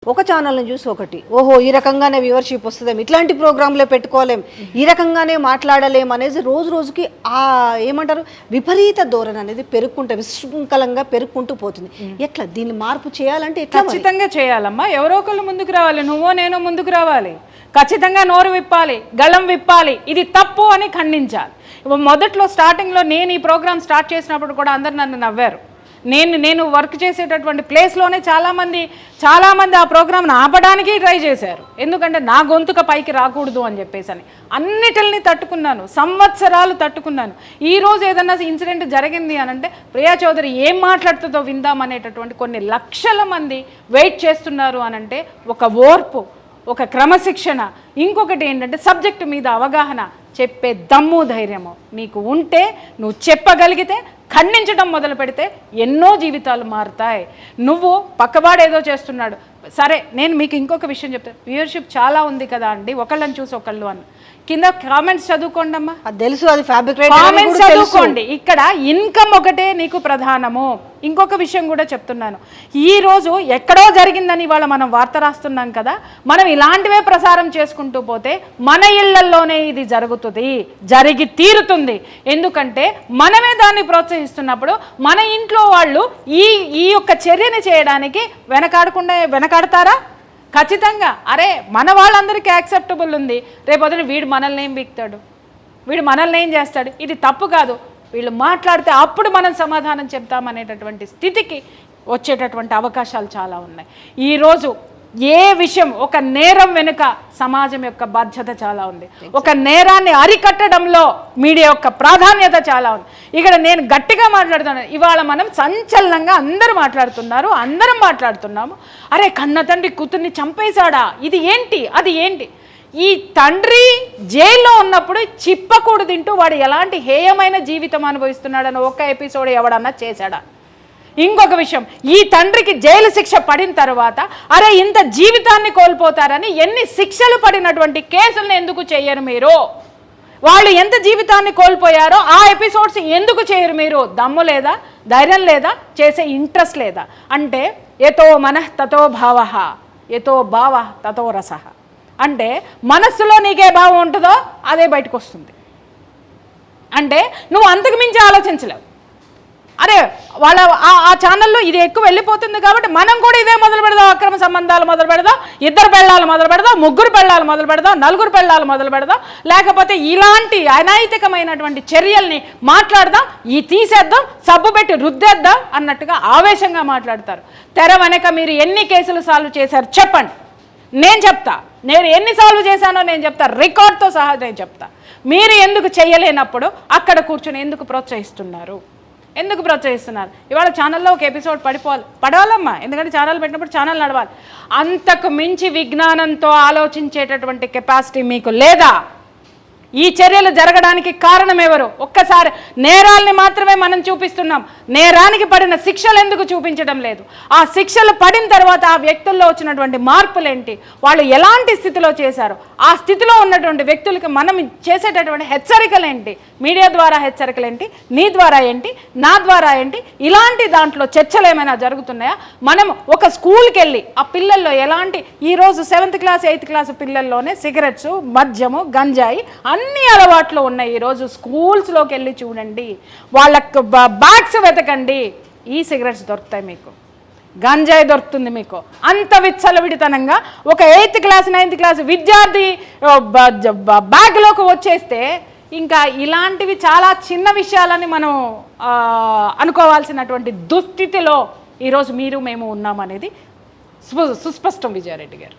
ఒక ఛానల్ని చూసి ఒకటి ఓహో ఈ రకంగానే వ్యూవర్షిప్ వస్తుందేమో ఇట్లాంటి ప్రోగ్రాంలే పెట్టుకోలేం ఈ రకంగానే మాట్లాడలేం అనేది రోజు రోజుకి ఆ ఏమంటారు విపరీత ధోరణి అనేది పెరుగుకుంటే విశృంఖలంగా పెరుగుకుంటూ పోతుంది. ఎట్లా దీన్ని మార్పు చేయాలంటే ఖచ్చితంగా చేయాలమ్మా. ఎవరో ఒకళ్ళు ముందుకు రావాలి, నువ్వో నేను ముందుకు రావాలి, ఖచ్చితంగా నోరు విప్పాలి, గళం విప్పాలి, ఇది తప్పు అని ఖండించాలి. మొదట్లో స్టార్టింగ్లో నేను ఈ ప్రోగ్రామ్ స్టార్ట్ చేసినప్పుడు కూడా అందరు నన్ను నవ్వారు. నేను వర్క్ చేసేటటువంటి ప్లేస్లోనే చాలామంది ఆ ప్రోగ్రామ్ని ఆపడానికి ట్రై చేశారు. ఎందుకంటే నా గొంతుక పైకి రాకూడదు అని చెప్పేసి అన్నిటిని తట్టుకున్నాను, సంవత్సరాలు తట్టుకున్నాను. ఈరోజు ఏదన్నా ఇన్సిడెంట్ జరిగింది అని అంటే ప్రియా చౌదరి ఏం మాట్లాడుతుందో విందామనేటటువంటి కొన్ని లక్షల మంది వెయిట్ చేస్తున్నారు అని అంటే ఒక ఓర్పు, ఒక క్రమశిక్షణ, ఇంకొకటి ఏంటంటే సబ్జెక్టు మీద అవగాహన, చెప్పే దమ్ము ధైర్యము నీకు ఉంటే, నువ్వు చెప్పగలిగితే, ఖండించడం మొదలు పెడితే ఎన్నో జీవితాలు మారుతాయి. నువ్వు పక్కవాడు ఏదో చేస్తున్నాడు సరే, నేను మీకు ఇంకొక విషయం చెప్తాను. వ్యూవర్షిప్ చాలా ఉంది కదా అండి, ఒకళ్ళని చూసి ఒకళ్ళు అని కింద కామెంట్స్ చదువుకోండి అమ్మా. అది తెలుసు, అది ఫ్యాబ్రిక్ కామెంట్స్ చదువుకోండి. ఇక్కడ ఇన్కమ్ ఒకటే నీకు ప్రధానము. ఇంకొక విషయం కూడా చెప్తున్నాను, ఈరోజు ఎక్కడో జరిగిందని ఇవాళ మనం వార్త రాస్తున్నాం కదా, మనం ఇలాంటివే ప్రసారం చేసుకుంటూ పోతే మన ఇళ్లల్లోనే ఇది జరిగి తీరుతుంది. ఎందుకంటే మనమే దాన్ని ప్రోత్సహిస్తున్నప్పుడు మన ఇంట్లో వాళ్ళు ఈ యొక్క చర్యని చేయడానికి వెనకాడతారా? ఖచ్చితంగా. అరే మన వాళ్ళందరికీ యాక్సెప్టబుల్ ఉంది, రేపొద్దున వీడు మనల్ని ఏం బిక్తాడు, వీడు మనల్ని ఏం చేస్తాడు, ఇది తప్పు కాదు, వీళ్ళు మాట్లాడితే అప్పుడు మనం సమాధానం చెప్తామనేటటువంటి స్థితికి వచ్చేటటువంటి అవకాశాలు చాలా ఉన్నాయి. ఈరోజు ఏ విషయం, ఒక నేరం వెనుక సమాజం యొక్క బాధ్యత చాలా ఉంది. ఒక నేరాన్ని అరికట్టడంలో మీడియా యొక్క ప్రాధాన్యత చాలా ఉంది. ఇక్కడ నేను గట్టిగా మాట్లాడుతున్నాను, ఇవాళ మనం సంచలనంగా అందరూ మాట్లాడుతున్నారు, అందరం మాట్లాడుతున్నాము. అరే కన్న తండ్రి కూతుర్ని చంపేశాడా, ఇది ఏంటి, అది ఏంటి? ఈ తండ్రి జైల్లో ఉన్నప్పుడు చిప్పకూడు తింటూ వాడు ఎలాంటి హేయమైన జీవితం అనుభవిస్తున్నాడని ఒక ఎపిసోడ్ ఎవడన్నా చేశాడా? ఇంకొక విషయం, ఈ తండ్రికి జైలు శిక్ష పడిన తర్వాత అరే ఇంత జీవితాన్ని కోల్పోతారని ఎన్ని శిక్షలు పడినటువంటి కేసులను ఎందుకు చేయరు మీరు? వాళ్ళు ఎంత జీవితాన్ని కోల్పోయారో ఆ ఎపిసోడ్స్ ఎందుకు చేయరు మీరు? దమ్ము లేదా, ధైర్యం లేదా, చేసే ఇంట్రెస్ట్ లేదా? అంటే యతో మనః తతో భావః, యతో భావః తతో రసః. అంటే మనస్సులో నీకే భావం ఉంటుందో అదే బయటకు వస్తుంది. అంటే నువ్వు అంతకు మించి ఆలోచించలేవు. అరే వాళ్ళ ఆ ఛానల్లో ఇది ఎక్కువ వెళ్ళిపోతుంది కాబట్టి మనం కూడా ఇదే మొదలు పెడదాం, అక్రమ సంబంధాలు మొదలు పెడదాం, 2 పెళ్ళాలు మొదలు పెడదాం, 3 పెళ్ళాలు మొదలు పెడదాం, 4 పెళ్ళాలు మొదలు పెడదాం, లేకపోతే ఇలాంటి అనైతికమైనటువంటి చర్యల్ని మాట్లాడదాం, తీసేద్దాం, సబ్బు పెట్టి రుద్దేద్దాం అన్నట్టుగా ఆవేశంగా మాట్లాడతారు. తెర వెనక మీరు ఎన్ని కేసులు సాల్వ్ చేశారు చెప్పండి, నేను చెప్తా. నేను ఎన్ని సాల్వ్ చేశానో నేను చెప్తా, రికార్డ్తో సహా నేను చెప్తా. మీరు ఎందుకు చేయలేనప్పుడు అక్కడ కూర్చొని ఎందుకు ప్రోత్సహిస్తున్నారు? ఇవాళ ఛానల్లో ఒక ఎపిసోడ్ పడవాలమ్మా, ఎందుకంటే ఛానల్ పెట్టినప్పుడు ఛానల్ నడవాలి. అంతకు మించి విజ్ఞానంతో ఆలోచించేటటువంటి కెపాసిటీ మీకు లేదా? ఈ చర్యలు జరగడానికి కారణం ఎవరు? ఒక్కసారి నేరాల్ని మాత్రమే మనం చూపిస్తున్నాం, నేరానికి పడిన శిక్షలు ఎందుకు చూపించడం లేదు? ఆ శిక్షలు పడిన తర్వాత ఆ వ్యక్తుల్లో వచ్చినటువంటి మార్పులేంటి, వాళ్ళు ఎలాంటి స్థితిలో చేశారు, ఆ స్థితిలో ఉన్నటువంటి వ్యక్తులకి మనం చేసేటటువంటి హెచ్చరికలు ఏంటి, మీడియా ద్వారా హెచ్చరికలు ఏంటి, నీ ద్వారా ఏంటి, నా ద్వారా ఏంటి, ఇలాంటి దాంట్లో చర్చలు ఏమైనా జరుగుతున్నాయా? మనం ఒక స్కూల్కి వెళ్ళి ఆ పిల్లల్లో ఎలాంటి, ఈరోజు 7th class 8th class పిల్లల్లోనే cigarettes, మద్యము, గంజాయి అన్ని అలవాట్లు ఉన్నాయి. ఈరోజు స్కూల్స్లోకి వెళ్ళి చూడండి, వాళ్ళకు బ్యాగ్స్ వెతకండి, ఈ సిగరెట్స్ దొరుకుతాయి మీకు, గంజాయి దొరుకుతుంది మీకు. అంత విచ్చలవిడితనంగా ఒక 8th క్లాస్ 9th క్లాస్ విద్యార్థి బ్యాగ్లోకి వచ్చేస్తే ఇంకా ఇలాంటివి చాలా చిన్న విషయాలని మనం అనుకోవాల్సినటువంటి దుస్థితిలో ఈరోజు మీరు మేము ఉన్నామనేది సుస్పష్టం విజయారెడ్డి గారు.